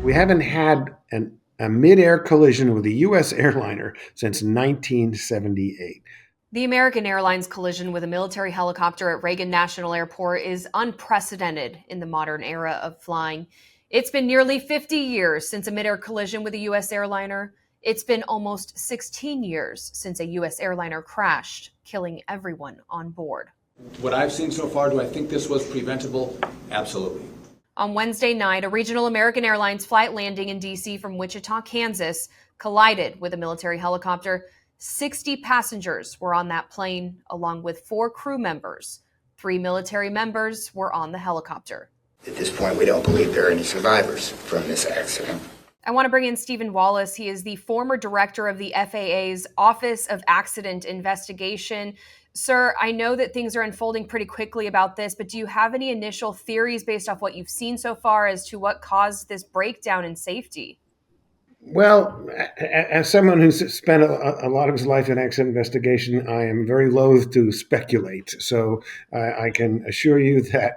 We haven't had a midair collision with a U.S. airliner since 1978. The American Airlines collision with a military helicopter at Reagan National Airport is unprecedented in the modern era of flying. It's been nearly 50 years since a midair collision with a U.S. airliner. It's been almost 16 years since a U.S. airliner crashed, killing everyone on board. What I've seen so far, do I think this was preventable? Absolutely. On Wednesday night, a regional American Airlines flight landing in D.C. from Wichita, Kansas, collided with a military helicopter. 60 passengers were on that plane, along with 4 crew members. 3 military members were on the helicopter. At this point, we don't believe there are any survivors from this accident. I want to bring in Stephen Wallace. He is the former director of the FAA's Office of Accident Investigation. Sir, I know that things are unfolding pretty quickly about this, but do you have any initial theories based off what you've seen so far as to what caused this breakdown in safety? Well, as someone who's spent a lot of his life in accident investigation, I am very loath to speculate. So I can assure you that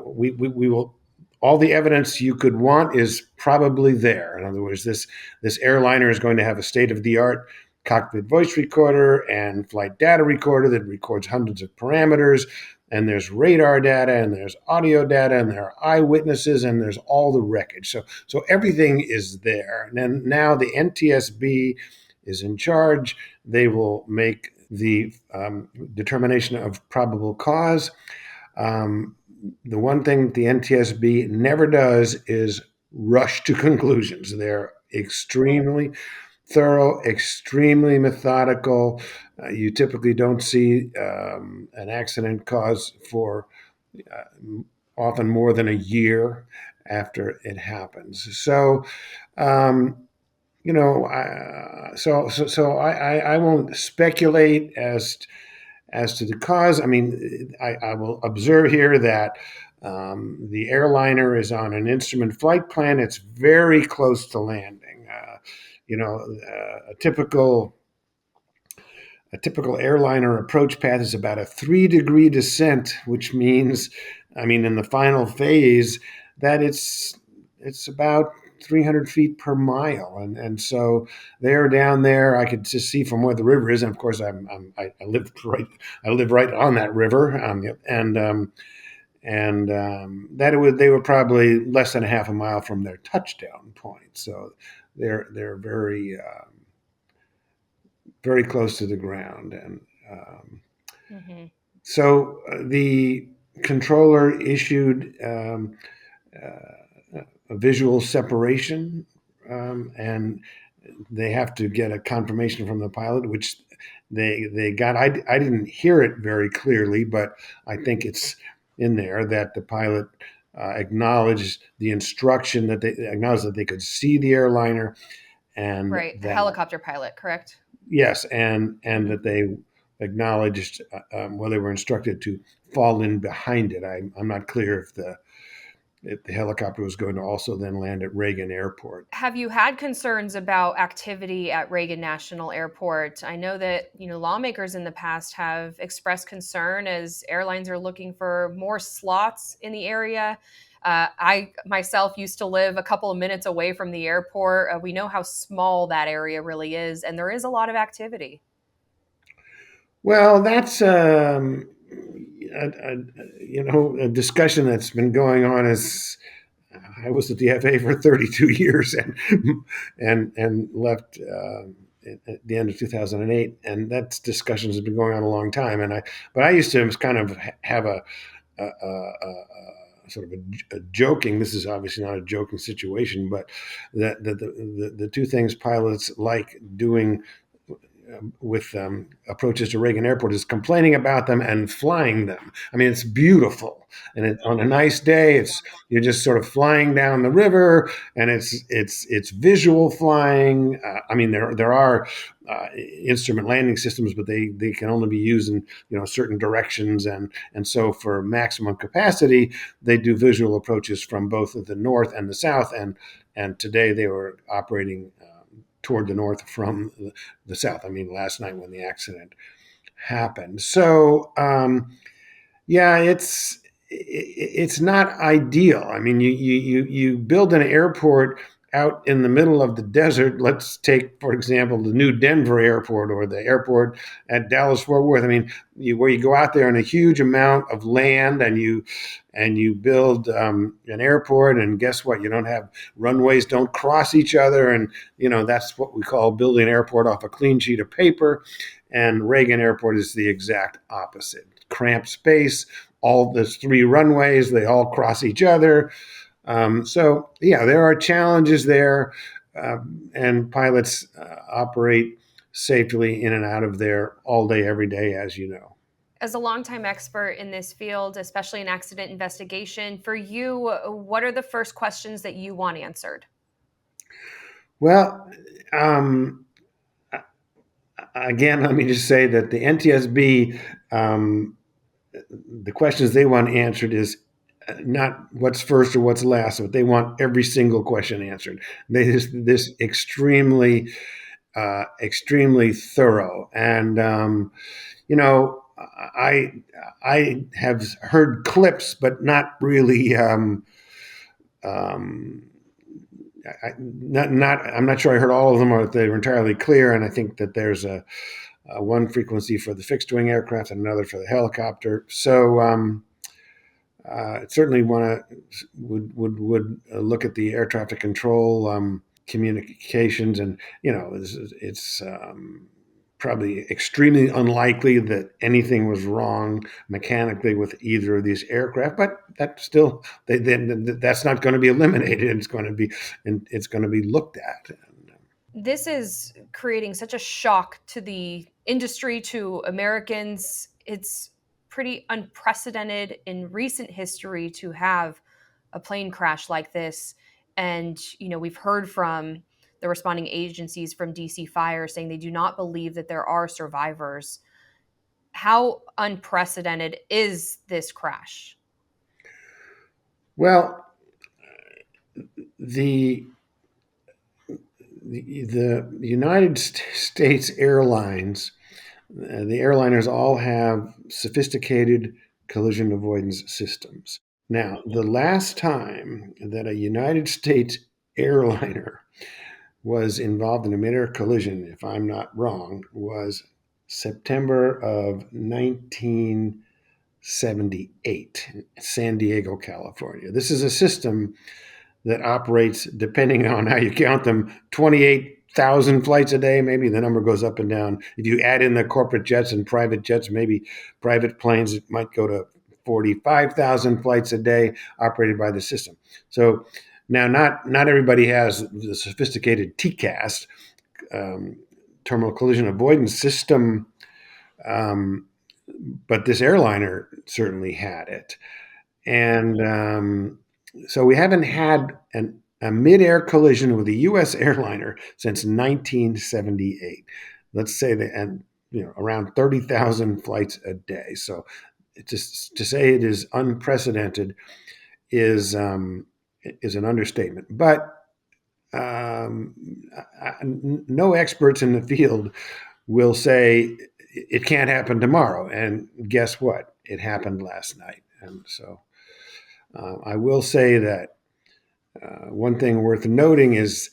we will. All the evidence you could want is probably there. In other words, this airliner is going to have a state-of-the-art cockpit voice recorder and flight data recorder that records hundreds of parameters. And there's radar data, and there's audio data, and there are eyewitnesses, and there's all the wreckage. So everything is there. And then now the NTSB is in charge. They will make the determination of probable cause. The one thing the NTSB never does is rush to conclusions. They're extremely thorough, extremely methodical. You typically don't see an accident cause for often more than a year after it happens. So, I won't speculate as to the cause. I mean, I will observe here that the airliner is on an instrument flight plan. It's very close to landing. A typical airliner approach path is about a 3-degree descent, which means, in the final phase, that it's about 300 feet per mile, and so they're down there. I could just see from where the river is, and of course, I live right on that river, they were probably less than a half a mile from their touchdown point. So they're very very close to the ground, and so the controller issued a visual separation, and they have to get a confirmation from the pilot, which they got. I didn't hear it very clearly, but I think it's in there that the pilot acknowledged the instruction, that they acknowledged that they could see the airliner, and right, the helicopter pilot, correct? Yes, and that they acknowledged, they were instructed to fall in behind it. I'm not clear if the helicopter was going to also then land at Reagan Airport. Have you had concerns about activity at Reagan National Airport? I know that lawmakers in the past have expressed concern as airlines are looking for more slots in the area. I myself used to live a couple of minutes away from the airport. We know how small that area really is, and there is a lot of activity. Well, that's a discussion that's been going on. As I was at the FAA for 32 years and left at the end of 2008, and that discussions have been going on a long time. But I used to kind of have a sort of a joking. This is obviously not a joking situation, but that the two things pilots like doing with approaches to Reagan Airport is complaining about them and flying them. It's beautiful, and on a nice day, you're just sort of flying down the river, and it's visual flying. There are instrument landing systems, but they can only be used in certain directions, and so for maximum capacity, they do visual approaches from both the north and the south, and today they were operating toward the north from the south. Last night when the accident happened. So, it's it's not ideal. I mean, you build an airport out in the middle of the desert. Let's take, for example, the new Denver airport or the airport at Dallas Fort Worth. I mean, where you go out there in a huge amount of land and you build an airport, and guess what? You don't have runways, don't cross each other, and that's what we call building an airport off a clean sheet of paper. And Reagan Airport is the exact opposite. Cramped space, all there's three runways, they all cross each other. So yeah, there are challenges there, and pilots operate safely in and out of there all day, every day, as you know. As a longtime expert in this field, especially in accident investigation, for you, what are the first questions that you want answered? Well, again, let me just say that the NTSB, the questions they want answered is not what's first or what's last, but they want every single question answered. They this extremely thorough, and I I have heard clips, but not really. I'm not sure I heard all of them or if they were entirely clear. And I think that there's a one frequency for the fixed wing aircraft and another for the helicopter. So certainly would look at the air traffic control communications, and it's probably extremely unlikely that anything was wrong mechanically with either of these aircraft, but that still that's not going to be eliminated. It's going to be looked at. This is creating such a shock to the industry, to Americans. It's pretty unprecedented in recent history to have a plane crash like this. And, we've heard from the responding agencies from DC Fire saying they do not believe that there are survivors. How unprecedented is this crash? Well, the United States Airlines, the airliners all have sophisticated collision avoidance systems. Now, the last time that a United States airliner was involved in a midair collision, if I'm not wrong, was September of 1978, San Diego, California. This is a system that operates, depending on how you count them, 28,000 flights a day. Maybe the number goes up and down. If you add in the corporate jets and private jets, maybe private planes, it might go to 45,000 flights a day operated by the system. So now, not everybody has the sophisticated TCAS, terminal collision avoidance system, but this airliner certainly had it. And so we haven't had a midair collision with a U.S. airliner since 1978. Let's say that, and around 30,000 flights a day. So just to say it is unprecedented is an understatement. But no experts in the field will say it can't happen tomorrow. And guess what? It happened last night. And so I will say that one thing worth noting is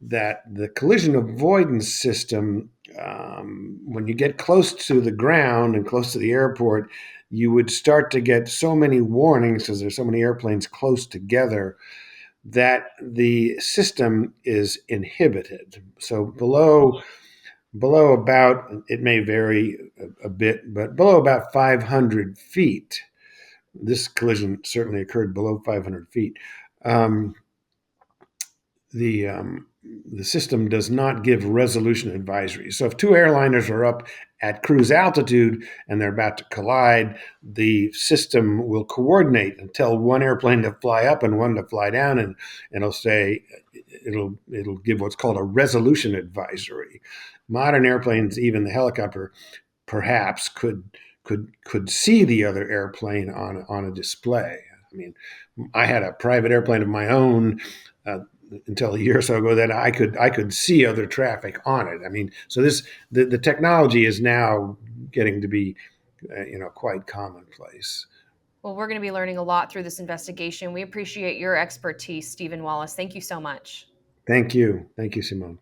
that the collision avoidance system, when you get close to the ground and close to the airport, you would start to get so many warnings because there's so many airplanes close together that the system is inhibited. So below about, it may vary a bit, but below about 500 feet, this collision certainly occurred below 500 feet. The system does not give resolution advisories. So if two airliners are up at cruise altitude and they're about to collide, the system will coordinate and tell one airplane to fly up and one to fly down, and it'll give what's called a resolution advisory. Modern airplanes, even the helicopter, perhaps could see the other airplane on a display. I mean, I had a private airplane of my own until a year or so ago that I could see other traffic on it. I mean, so the technology is now getting to be quite commonplace. Well, we're going to be learning a lot through this investigation. We appreciate your expertise, Stephen Wallace. Thank you so much. Thank you. Thank you, Simone.